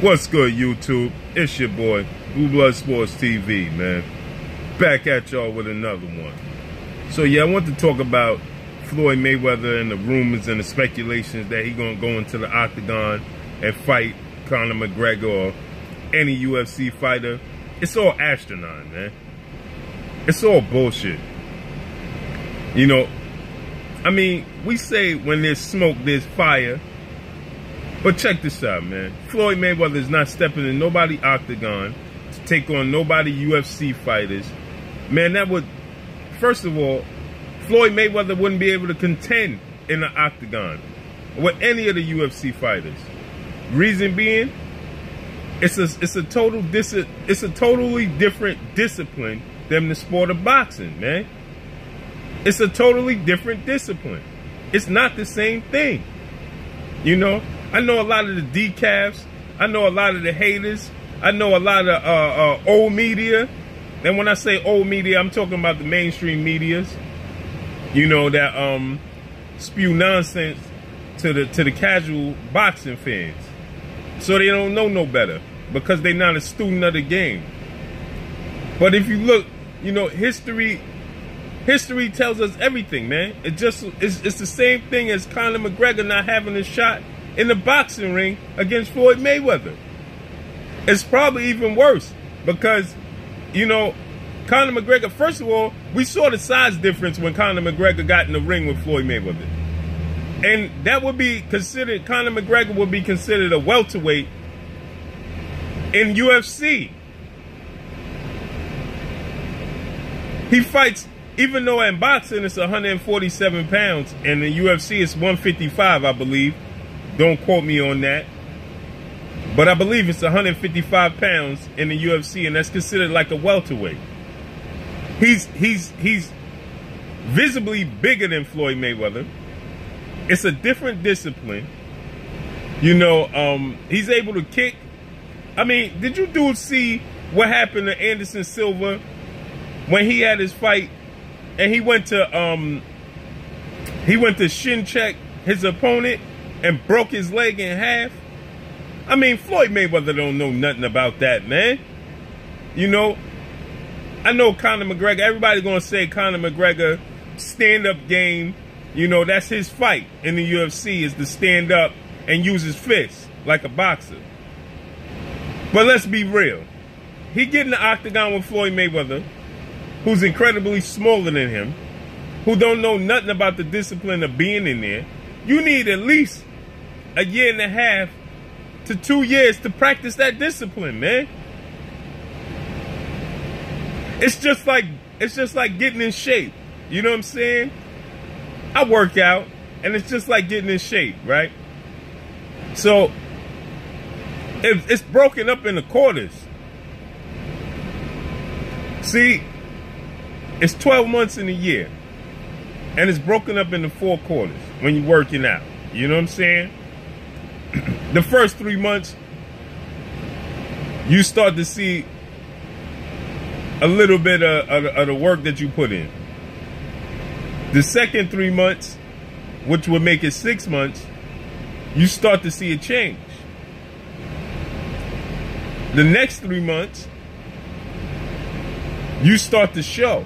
What's good, YouTube? It's your boy, Blue Blood Sports TV, man. Back at y'all with another one. So yeah, I want to talk about Floyd Mayweather and the rumors and the speculations that he gonna go into the octagon and fight Conor McGregor or any UFC fighter. It's all astronaut, man. It's all bullshit. You know, I mean, we say when there's smoke, there's fire. But check this out, man. Floyd Mayweather is not stepping in nobody's octagon to take on nobody UFC fighters. Man, that would, first of all, Floyd Mayweather wouldn't be able to contend in the octagon with any of the UFC fighters. Reason being, it's a totally different discipline than the sport of boxing, man. It's a totally different discipline. It's not the same thing. You know, I know a lot of the decafs. I know a lot of the haters. I know a lot of old media. And when I say old media, I'm talking about the mainstream medias. You know, that spew nonsense to the casual boxing fans. So they don't know no better because they're not a student of the game. But if you look, you know, history tells us everything, man. It's the same thing as Conor McGregor not having a shot in the boxing ring against Floyd Mayweather. It's probably even worse because, you know, Conor McGregor, first of all, we saw the size difference when Conor McGregor got in the ring with Floyd Mayweather. And that would be considered, Conor McGregor would be considered a welterweight in UFC. He fights, even though in boxing it's 147 pounds, and in UFC it's 155, I believe. Don't quote me on that. But I believe it's 155 pounds in the UFC, and that's considered like a welterweight. He's visibly bigger than Floyd Mayweather. It's a different discipline. You know, he's able to kick. I mean, did you dudes see what happened to Anderson Silva when he had his fight and he went to shin check his opponent and broke his leg in half? I mean, Floyd Mayweather don't know nothing about that, man. You know, I know Conor McGregor, everybody's gonna say Conor McGregor stand-up game, you know, that's his fight in the UFC, is to stand up and use his fists like a boxer. But let's be real. He get in the octagon with Floyd Mayweather, who's incredibly smaller than him, who don't know nothing about the discipline of being in there. You need at least a year and a half to 2 years to practice that discipline, man. It's just like getting in shape. You know what I'm saying? I work out, and it's just like getting in shape, right? So it's broken up into quarters. See, it's 12 months in a year, and it's broken up into 4 quarters when you're working out. You know what I'm saying? The first 3 months, you start to see a little bit of the work that you put in. The second 3 months, which would make it 6 months, you start to see a change. The next 3 months, you start to show.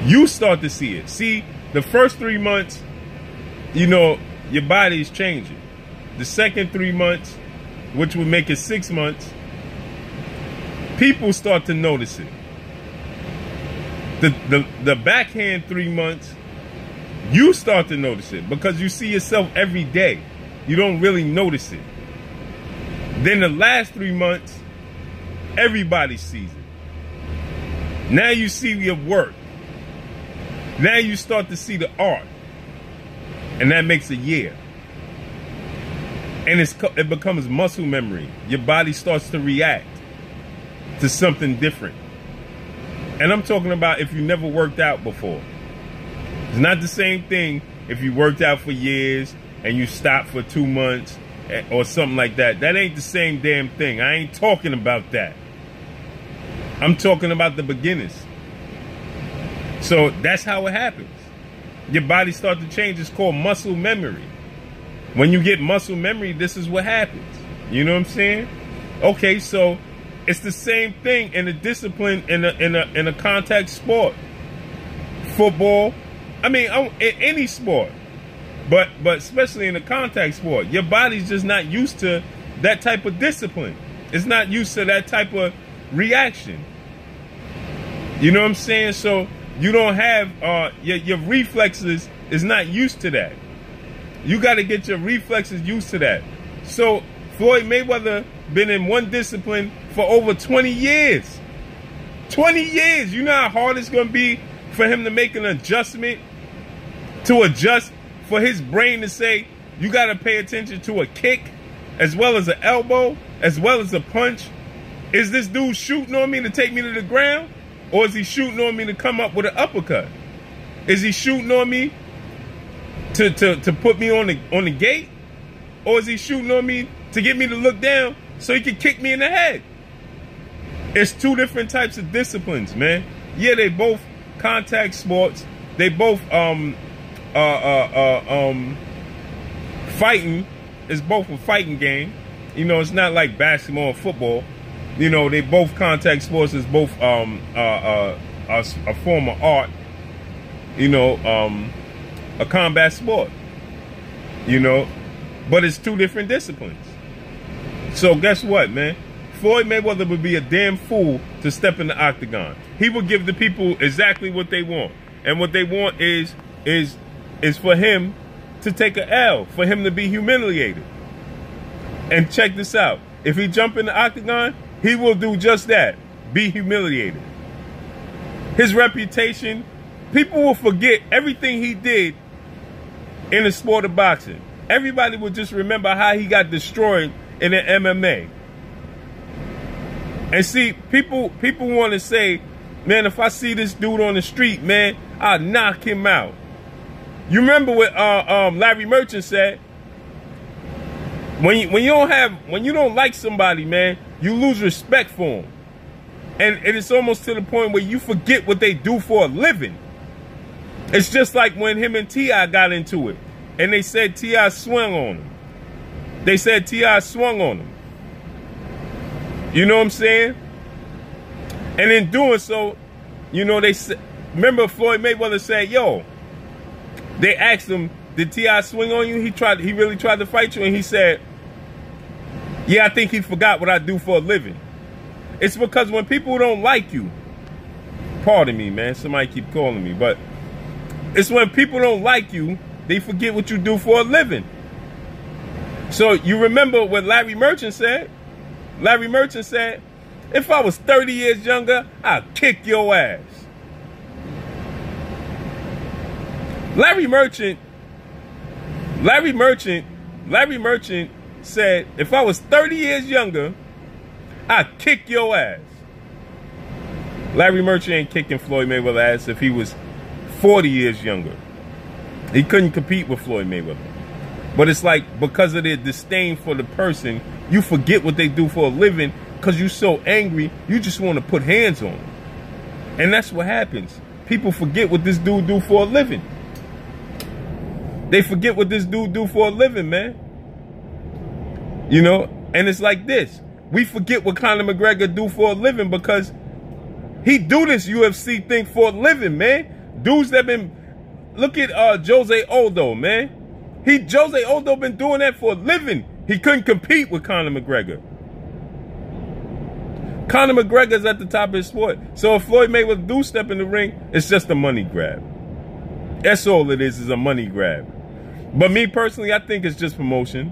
You start to see it. See, the first 3 months, you know, your body's changing. The second 3 months, which would make it 6 months, people start to notice it. The backhand 3 months, you start to notice it because you see yourself every day. You don't really notice it. Then the last 3 months, everybody sees it. Now you see your work. Now you start to see the art. And that makes a year. And it becomes muscle memory. Your body starts to react to something different. And I'm talking about if you never worked out before. It's not the same thing if you worked out for years and you stopped for 2 months or something like that. That ain't the same damn thing. I ain't talking about that. I'm talking about the beginners. So that's how it happens. Your body starts to change. It's called muscle memory. When you get muscle memory, this is what happens. You know what I'm saying? Okay, so it's the same thing in a discipline in a contact sport. Football, I mean, in any sport, but especially in a contact sport, your body's just not used to that type of discipline. It's not used to that type of reaction. You know what I'm saying? So you don't have your reflexes is not used to that. You got to get your reflexes used to that. So Floyd Mayweather been in one discipline for over 20 years. 20 years. You know how hard it's going to be for him to make an adjustment, to adjust for his brain to say, you got to pay attention to a kick as well as an elbow, as well as a punch. Is this dude shooting on me to take me to the ground? Or is he shooting on me to come up with an uppercut? Is he shooting on me to put me on the gate? Or is he shooting on me to get me to look down so he can kick me in the head? It's two different types of disciplines, man. Yeah, they both contact sports. They both fighting. It's both a fighting game. You know, it's not like basketball or football. You know, they both contact sports. It's both a form of art. You know, a combat sport. You know, but it's two different disciplines. So guess what, man? Floyd Mayweather would be a damn fool to step in the octagon. He would give the people exactly what they want. And what they want is for him to take an L, for him to be humiliated. And check this out. If he jump in the octagon, he will do just that, be humiliated. His reputation, people will forget everything he did in the sport of boxing. Everybody will just remember how he got destroyed in the MMA. And see, people want to say, man, if I see this dude on the street, man, I'll knock him out. You remember what Larry Merchant said? When you don't like somebody, man, you lose respect for them. And it's almost to the point where you forget what they do for a living. It's just like when him and T.I. got into it. And they said T.I. swung on him. They said T.I. swung on him. You know what I'm saying? And in doing so, you know, they said, remember Floyd Mayweather said, yo, they asked him, did T.I. swing on you? He really tried to fight you, and he said, yeah, I think he forgot what I do for a living. It's because when people don't like you, pardon me, man, somebody keep calling me, but it's when people don't like you, they forget what you do for a living. So you remember what Larry Merchant said? Larry Merchant said, if I was 30 years younger, I'd kick your ass. Larry Merchant said, if I was 30 years younger, I'd kick your ass. Larry Merchant ain't kicking Floyd Mayweather's ass if he was 40 years younger. He couldn't compete with Floyd Mayweather. But it's like, because of their disdain for the person, you forget what they do for a living because you're so angry, you just want to put hands on them. And that's what happens. People forget what this dude do for a living. They forget what this dude do for a living, man. You know, and it's like this. We forget what Conor McGregor do for a living because he do this UFC thing for a living, man. Dudes that been, look at Jose Aldo, man. Jose Aldo been doing that for a living. He couldn't compete with Conor McGregor. Conor McGregor's at the top of his sport. So if Floyd Mayweather do step in the ring, it's just a money grab. That's all it is a money grab. But me personally, I think it's just promotion.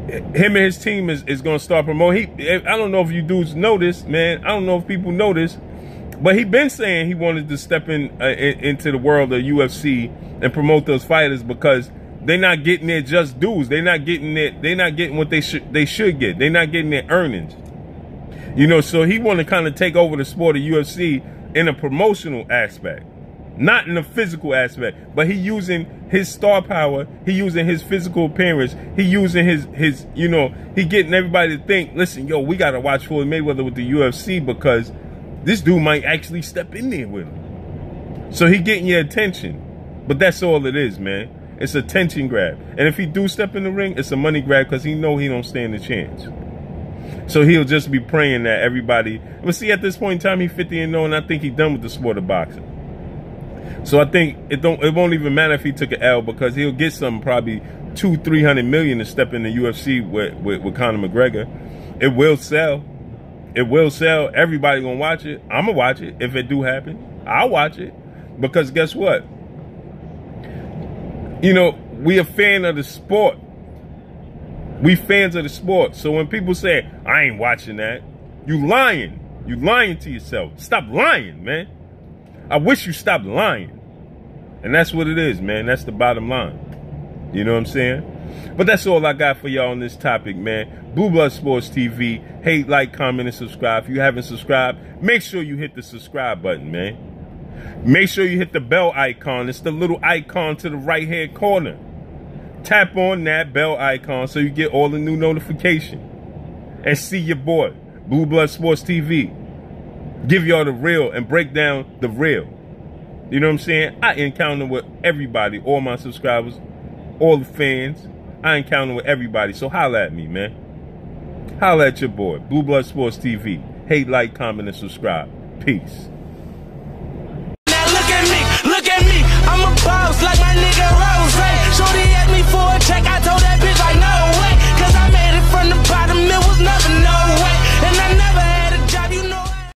Him and his team is going to start promoting. I don't know if you dudes know this, man. I don't know if people know this. But he been saying he wanted to step into the world of UFC and promote those fighters because they're not getting their just dues. They're not getting what they should get. They're not getting their earnings. You know, so he want to kind of take over the sport of UFC in a promotional aspect, not in a physical aspect. But he using his star power, he using his physical appearance, he using his you know, he getting everybody to think, listen, yo, we gotta watch Floyd Mayweather with the UFC because this dude might actually step in there with him. So he getting your attention. But that's all it is, man. It's a attention grab. And if he do step in the ring, it's a money grab because he know he don't stand a chance. So he'll just be praying that everybody... But see, at this point in time, he's 50-0, and I think he's done with the sport of boxing. So I think it won't even matter if he took an L, because he'll get some probably $200-300 million to step in the UFC with Conor McGregor. It will sell. It will sell. Everybody gonna watch it. I'm gonna watch it if it do happen. I'll watch it, because guess what? You know, we a fan of the sport. We fans of the sport. So when people say, I ain't watching that, you lying. You lying to yourself. Stop lying, man. I wish you stopped lying. And that's what it is, man. That's the bottom line. You know what I'm saying? But that's all I got for y'all on this topic, man. Blue Blood Sports TV. Hate, like, comment, and subscribe. If you haven't subscribed, make sure you hit the subscribe button, man. Make sure you hit the bell icon. It's the little icon to the right-hand corner. Tap on that bell icon so you get all the new notifications. And see your boy, Blue Blood Sports TV. Give y'all the real and break down the real. You know what I'm saying? I encounter with everybody, all my subscribers, all the fans. I encounter with everybody. So holla at me, man. Holla at your boy, Blue Blood Sports TV. Hate, like, comment, and subscribe. Peace.